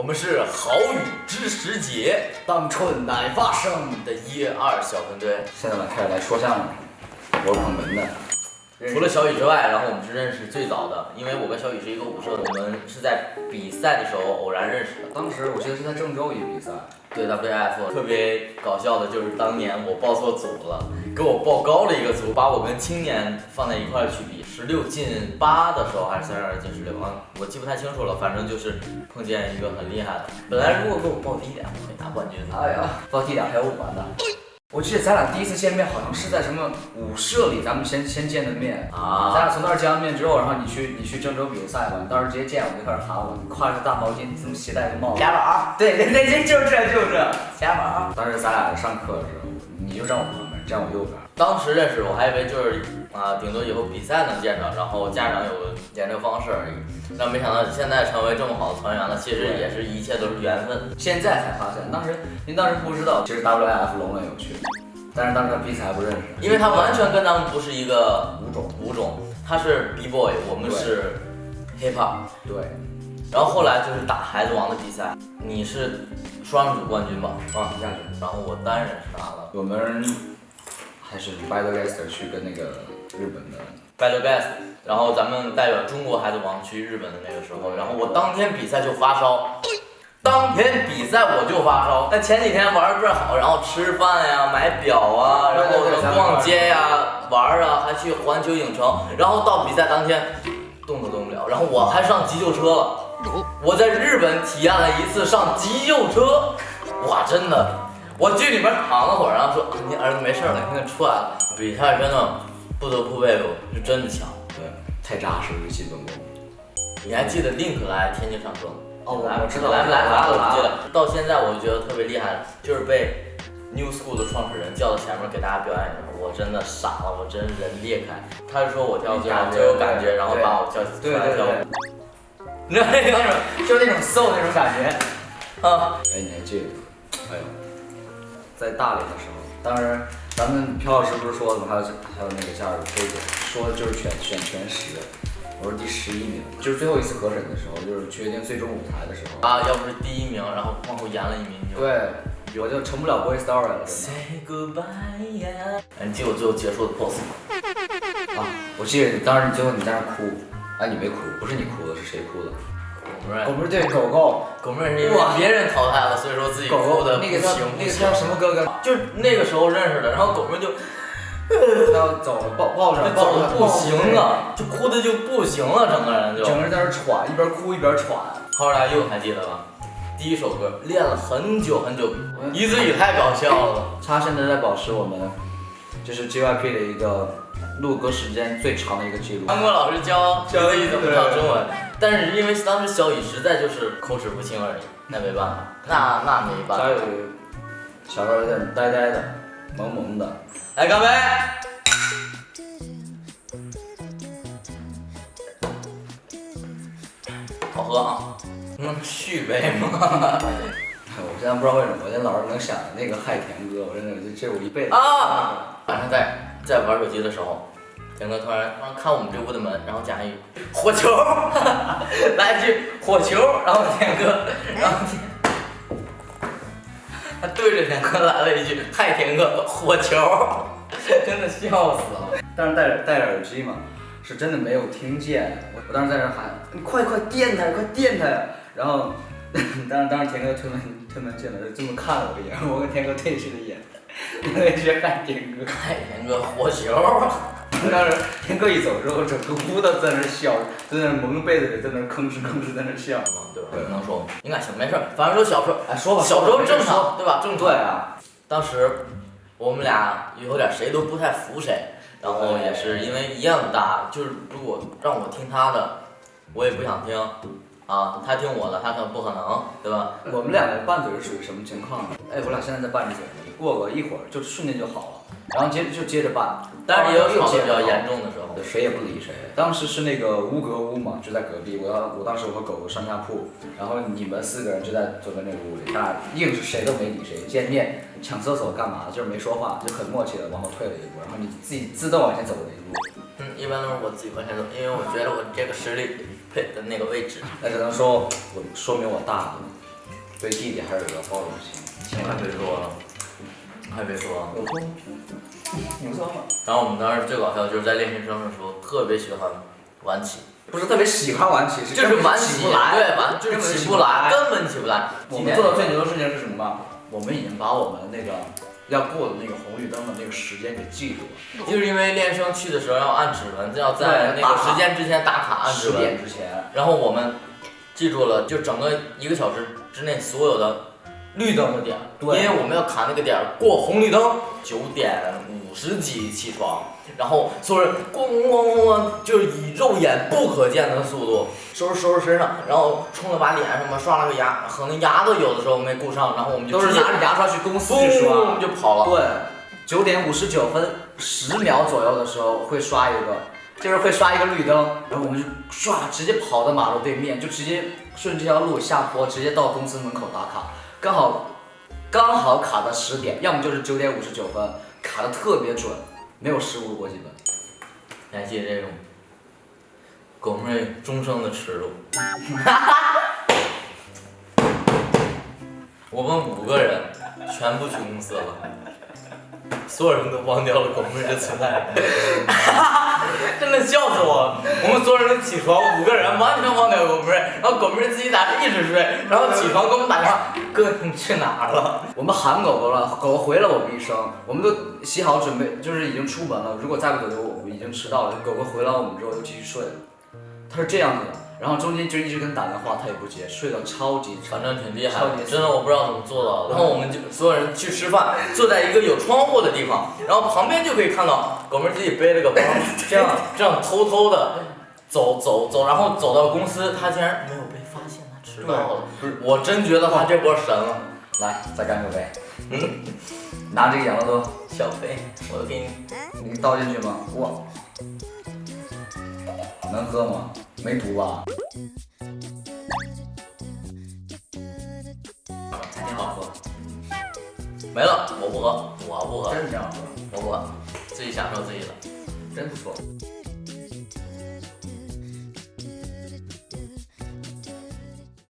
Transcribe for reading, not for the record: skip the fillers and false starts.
们是好雨知时节，当春乃发生的1、2小分队。现在我们开始来说相声，我是捧哏的。除了小雨之外，然后我们是认识最早的，因为我跟小雨是一个舞社的，我们是在比赛的时候偶然认识的。当时我记得是在郑州一个比赛，对 WF， 特别搞笑的就是当年我报错组了，给我报高了一个组，把我跟青年放在一块儿去比，16进8的时候还是32进16啊，我记不太清楚了，反正就是碰见一个很厉害的。本来如果给我报低点，我会拿冠军的。哎呀，报低点还有我的。我记得咱俩第一次见面好像是在什么舞社里，咱们先见的面啊。咱俩从那儿见完面之后，然后你去郑州比赛嘛，你当时直接见我就开始喊我，你挎着大毛巾，这么携带个帽子。贾宝，对，就是这，贾宝。当时咱俩上课的时候，你就站我旁边，站我右边。当时认识我还以为就是顶多以后比赛能见着，然后家长有个研究方式而已。但没想到现在成为这么好的团员了，其实也是一切都是缘分。现在才发现，您当时不知道，其实 WF 龙人有去，但是当时他彼此还不认识，因为他完全跟咱们不是一个舞种，他是 B boy， 我们是 hip hop。对。然后后来就是打孩子王的比赛，你是双主冠军吧？啊，亚军。然后我单人是拿了。我们还是 Battle Guest 去跟那个日本的 Battle Guest， 然后咱们代表中国孩子王去日本的那个时候，然后我当天比赛就发烧，当天比赛我就发烧。但前几天玩的倍儿好，然后吃饭呀、买表啊，然后逛街呀、玩啊，还去环球影城，然后到比赛当天动都动不了，然后我还上急救车了。我在日本体验了一次上急救车，哇，真的，我去里面躺了会儿，然后说你儿子没事了，你看出来了。比赛真的不得不佩服，是真的强，对，太扎实了基本功。你还记得 Link 来天津上课吗？哦，我知道，来我记得，到现在我就觉得特别厉害，就是被 New School 的创始人叫到前面给大家表演的时候，我真的傻了，我真人裂开。他就说我跳最有感觉，然后把我叫出来跳舞。那种就那种 soul 那种感觉啊！哎，你还记得？哎呦，在大连的时候，当时咱们朴老师不是说了吗？还有那个叫飞姐说的就是选全10，我是第11名，就是最后一次核审的时候，就是决定最终舞台的时候啊，要不是第1名，然后往后延了1名就对，我就成不了 Boy Story 了。Say goodbye 呀！哎，你记得我最后结束的 pose 吗？啊，我记得当时最后你在那哭。哎，你没哭，不是你哭的，是谁哭的？狗妹，对，狗妹是因为别人淘汰了，所以说自己哭的不行。那个叫什么哥哥？就是那个时候认识的，然后狗妹就，然后走了，抱着，走的不行了，就哭的就不行了，整个人在那喘，一边哭一边喘。后来又还记得吧？第1首歌练了很久，一字语太搞笑了。他现在在保持我们就是 JYP 的一个录歌时间最长的一个记录。韩国老师教自己怎么唱中文，但是因为当时小雨实在就是口齿不清而已，那没办法，那没办法。小时候有点呆呆的，萌的。来干杯！好喝啊！能续杯吗？我现在不知道为什么，我现在老是能想那个海田哥，我真的这我一辈子啊！晚上在玩手机的时候，田哥突然看我们这屋的门，然后加一句火球，来一句火球，然后他对着田哥来了一句嗨田哥火球，真的笑死了。但是戴着耳机嘛，是真的没有听见。我当时在那喊你快电他，快电他呀！然后当时田哥推门进来，就这么看了我一眼，我跟田哥对视了一眼，那是嗨田哥火球。当时田哥一走之后，整个屋都在那笑，在那蒙被子里，在那吭哧在那笑，对吧？能说吗？应该行，没事，反正说小时候，哎，说吧，小时候正常，对吧？正常。对啊，当时我们俩有点谁都不太服谁，然后也是因为一样大，就是如果让我听他的，我也不想听。啊，他听我的，他可能不可能，对吧？我们两个拌嘴是属于什么情况呢？哎，我俩现在在拌嘴，过个一会儿就瞬间就好了，然后接着拌，但是也有吵得比较严重的时候，谁也不理谁。当时是那个屋隔屋嘛，就在隔壁，我当时我和狗狗上下铺，然后你们4个人就在坐在那个屋里，他俩硬是谁都没理谁，见面抢厕所干嘛的，就是没说话，就很默契的往后退了一步，然后你自己自动往前走了一步。一般都是我自己往前走，因为我觉得我这个实力配的那个位置。那只能说说明我大度，对弟弟还是有个包容心。还别说了，还别说了。有空，有错吗？然后我们当时最搞笑就是在练习生的时候，特别喜欢晚起，不是特别喜欢晚起，就是晚起起不来，对，晚就是起不来，根本起不来。我们做的最牛的事情是什么吗？我们已经把我们那个要过的那个红绿灯的那个时间给记住了，就是因为练生去的时候要按指纹，要在那个时间之前打卡按指纹。10点之前。然后我们记住了，就整个1个小时之内所有的绿灯的点，对，因为我们要卡那个点过红绿灯，9点50几起床，然后所有人咣咣咣咣，就是以肉眼不可见的速度收拾身上，然后冲了把脸什么，刷了个牙，可能牙都有的时候没顾上，然后我们就都是拿着牙刷去公司去刷，就跑了。对，9点59分10秒左右的时候会刷一个，就是会刷一个绿灯，然后我们就刷，直接跑到马路对面，就直接顺这条路下坡，直接到公司门口打卡，刚好卡到10点，要么就是9点59分，卡的特别准，没有失误过基本。你还记得这种狗妹终生的耻辱？我们5个人全部去公司了，所有人都忘掉了狗妹的存在，真的笑死我了。我们所有人都起床，5个人完全忘掉狗妹，然后狗妹自己在那一直睡，然后起床给我们打电话，哥你去哪儿了？我们喊狗狗了，狗狗回了我们一声，我们都洗好准备，就是已经出门了。如果再不走，我已经迟到了。狗狗回了我们之后就继续睡了，它是这样子的。然后中间就一直跟打电话，他也不接，睡得超级沉，反正挺厉害的，真的我不知道怎么做到的。然后我们就所有人去吃饭，坐在一个有窗户的地方，然后旁边就可以看到狗妹自己背了个包，这样偷偷的走，然后走到公司，他竟然没有被发现，他迟到了。我真觉得他这波神了。来，再干一杯。拿这个养乐多，小飞，我都给你，你倒进去吗？哇，能喝吗？没毒吧？还挺好喝。没了，我不喝，真这样喝？我不喝，自己享受自己的，真不错。